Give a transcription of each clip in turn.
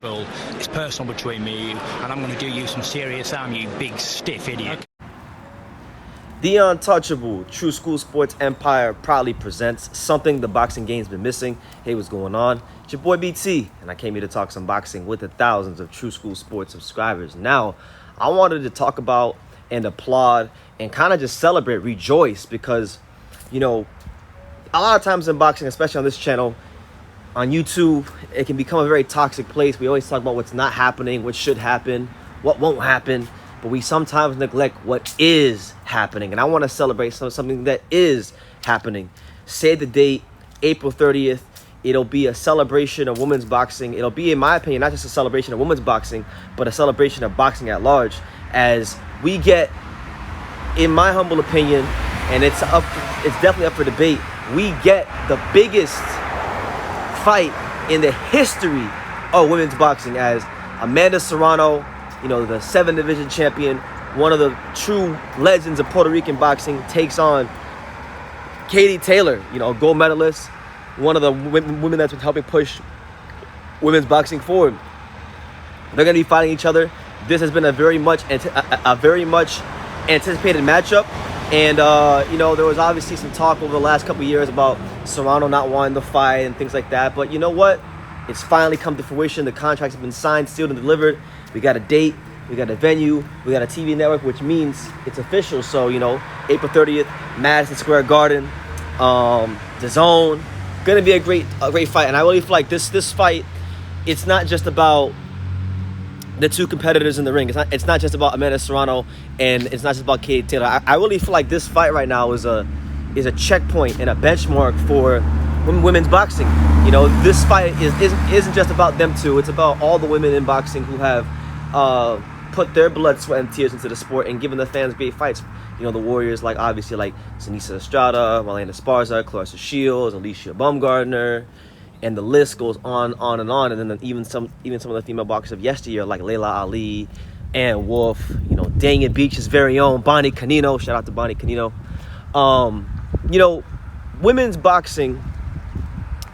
Well, it's personal between me and you, and I'm going to do you some serious harm, you big stiff idiot. The untouchable True School Sports Empire proudly presents something the boxing game's been missing. Hey, what's going on? It's your boy BT, and I came here to talk some boxing with the thousands of True School Sports subscribers. Now, I wanted to talk about and applaud and kind of just celebrate, rejoice, because, you know, a lot of times in boxing, especially on this channel, on YouTube, it can become a very toxic place. We always talk about what's not happening, what should happen, what won't happen, but we sometimes neglect what is happening. And I want to celebrate something that is happening. Save the date, April 30th. It'll be a celebration of women's boxing. It'll be, in my opinion, not just a celebration of women's boxing, but a celebration of boxing at large, as we get, in my humble opinion, and it's definitely up for debate, we get the biggest fight in the history of women's boxing, as Amanda Serrano, you know, the 7 division champion, one of the true legends of Puerto Rican boxing, takes on Katie Taylor, you know, a gold medalist, one of the women that's been helping push women's boxing forward. They're going to be fighting each other. This has been a very much anticipated matchup. And, you know, there was obviously some talk over the last couple of years about Serrano not wanting to fight and things like that. But you know what? It's finally come to fruition. The contracts have been signed, sealed, and delivered. We got a date. We got a venue. We got a TV network, which means it's official. So, you know, April 30th, Madison Square Garden, the Zone. Going to be a great fight. And I really feel like this fight, it's not just about the two competitors in the ring. It's not just about Amanda Serrano, and it's not just about Katie Taylor. I really feel like this fight right now is a checkpoint and a benchmark for women's boxing. You know, this fight isn't just about them two. It's about all the women in boxing who have put their blood, sweat, and tears into the sport and given the fans great fights. You know, the warriors, like obviously like Sinisa Estrada, Marlena Esparza, Clarissa Shields, Alicia Baumgardner, and the list goes on and on. And then even some of the female boxers of yesteryear, like Layla Ali, Ann Wolf, you know, Daniel Beach's very own Bonnie Canino. Shout out to Bonnie Canino. You know, women's boxing,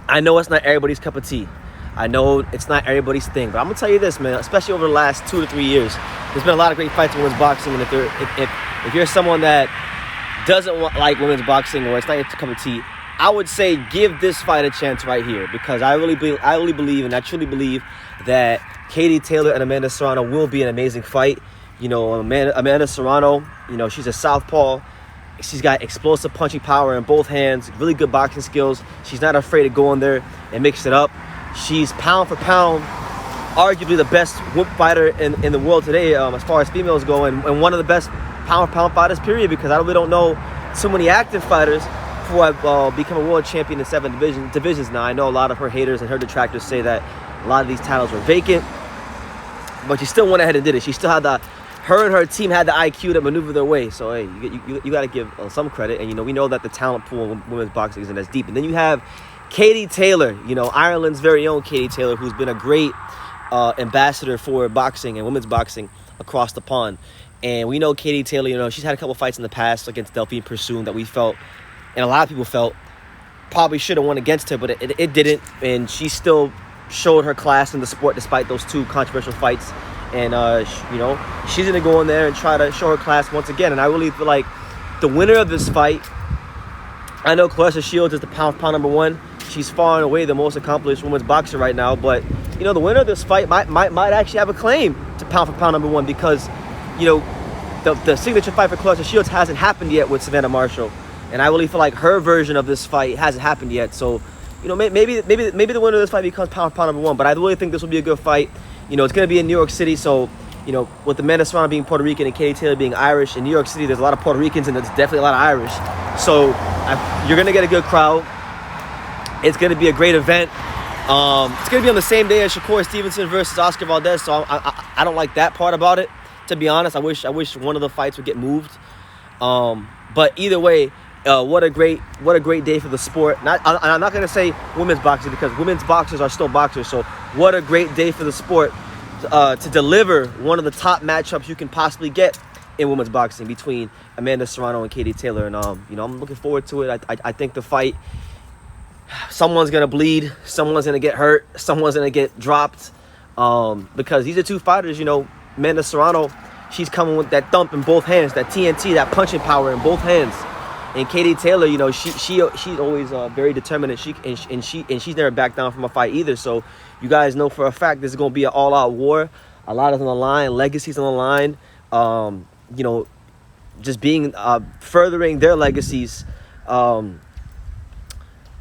I know it's not everybody's cup of tea. I know it's not everybody's thing, but I'm gonna tell you this, man. Especially over the last 2 to 3 years, there's been a lot of great fights in women's boxing. And if you're someone that doesn't like women's boxing, or it's not your cup of tea, I would say give this fight a chance right here, because I really believe and I truly believe that Katie Taylor and Amanda Serrano will be an amazing fight. You know, Amanda Serrano, you know, she's a southpaw. She's got explosive punching power in both hands, really good boxing skills. She's not afraid to go in there and mix it up. She's pound for pound, arguably the best whoop fighter in the world today, as far as females go, and one of the best pound for pound fighters, period, because I really don't know so many active fighters who have become a world champion in 7 divisions now. I know a lot of her haters and her detractors say that a lot of these titles were vacant, but she still went ahead and did it. She still had her and her team had the IQ to maneuver their way. So, hey, you got to give some credit. And, you know, we know that the talent pool in women's boxing isn't as deep. And then you have Katie Taylor, you know, Ireland's very own Katie Taylor, who's been a great ambassador for boxing and women's boxing across the pond. And we know Katie Taylor, you know, she's had a couple fights in the past against Delphine Pursoon that we felt, and a lot of people felt, probably should have won against her, but it didn't. And she still showed her class in the sport despite those 2 controversial fights. And, you know, she's going to go in there and try to show her class once again. And I really feel like the winner of this fight, I know Clarissa Shields is the pound number 1. She's far and away the most accomplished women's boxer right now. But, you know, the winner of this fight might actually have a claim to pound for pound number 1, because, you know, the signature fight for Clarissa Shields hasn't happened yet with Savannah Marshall. And I really feel like her version of this fight hasn't happened yet. So, you know, maybe the winner of this fight becomes pound for pound number 1. But I really think this will be a good fight. You know, it's going to be in New York City. So, you know, with Amanda Serrano being Puerto Rican and Katie Taylor being Irish, in New York City, there's a lot of Puerto Ricans and there's definitely a lot of Irish. So, you're going to get a good crowd. It's going to be a great event. It's going to be on the same day as Shakur Stevenson versus Oscar Valdez. So, I don't like that part about it, to be honest. I wish one of the fights would get moved. But either way, what a great day for the sport. I'm not going to say women's boxing, because women's boxers are still boxers. So what a great day for the sport to deliver one of the top matchups you can possibly get in women's boxing between Amanda Serrano and Katie Taylor. And, you know, I'm looking forward to it. I think the fight, someone's going to bleed. Someone's going to get hurt. Someone's going to get dropped. because these are two fighters. Amanda Serrano, she's coming with that thump in both hands, that TNT, that punching power in both hands. And Katie Taylor, she's always very determined, and she's never backed down from a fight either. So you guys know for a fact this is going to be an all-out war. A lot is on the line, legacies on the line. Just being furthering their legacies. Are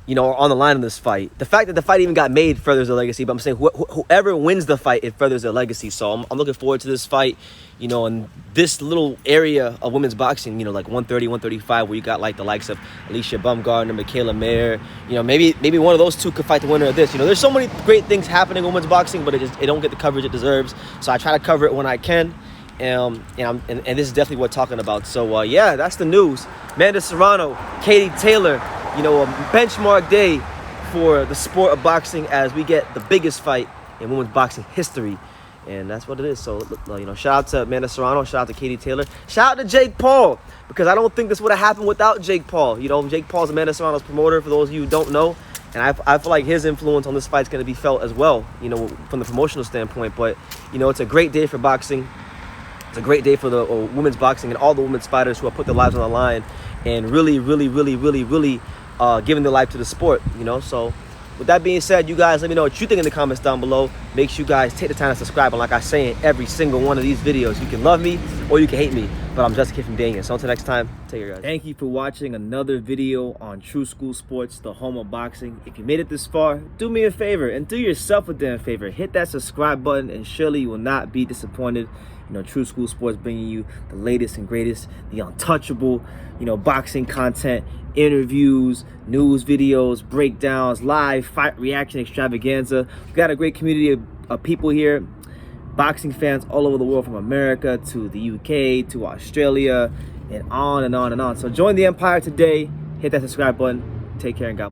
on the line in this fight. The fact that the fight even got made furthers their legacy, but I'm saying whoever wins the fight, it furthers their legacy. So I'm looking forward to this fight, in this little area of women's boxing, like 130, 135, where you got like the likes of Alicia Baumgartner, Michaela Mayer, maybe one of those two could fight the winner of this. There's so many great things happening in women's boxing, but it don't get the coverage it deserves. So I try to cover it when I can. And this is definitely what we're talking about. So yeah, that's the news. Amanda Serrano, Katie Taylor, a benchmark day for the sport of boxing as we get the biggest fight in women's boxing history. And that's what it is. So, shout out to Amanda Serrano, shout out to Katie Taylor, shout out to Jake Paul, because I don't think this would have happened without Jake Paul. Jake Paul's Amanda Serrano's promoter, for those of you who don't know. And I feel like his influence on this fight is going to be felt as well, from the promotional standpoint. But, it's a great day for boxing. It's a great day for the women's boxing and all the women's fighters who have put their lives on the line and really, really, really, really, really giving their life to the sport, So with that being said, you guys let me know what you think in the comments down below. Make sure you guys take the time to subscribe. And like I say in every single one of these videos, you can love me or you can hate me. But I'm just a kid from Daniel. So until next time, take care, guys. Thank you for watching another video on True School Sports, the home of boxing. If you made it this far, do me a favor and do yourself a damn favor. Hit that subscribe button and surely you will not be disappointed. True School Sports bringing you the latest and greatest, the untouchable, boxing content, interviews, news videos, breakdowns, live fight reaction extravaganza. We've got a great community of people here, boxing fans all over the world, from America to the UK to Australia and on and on and on. So join the empire today. Hit that subscribe button. Take care and God bless.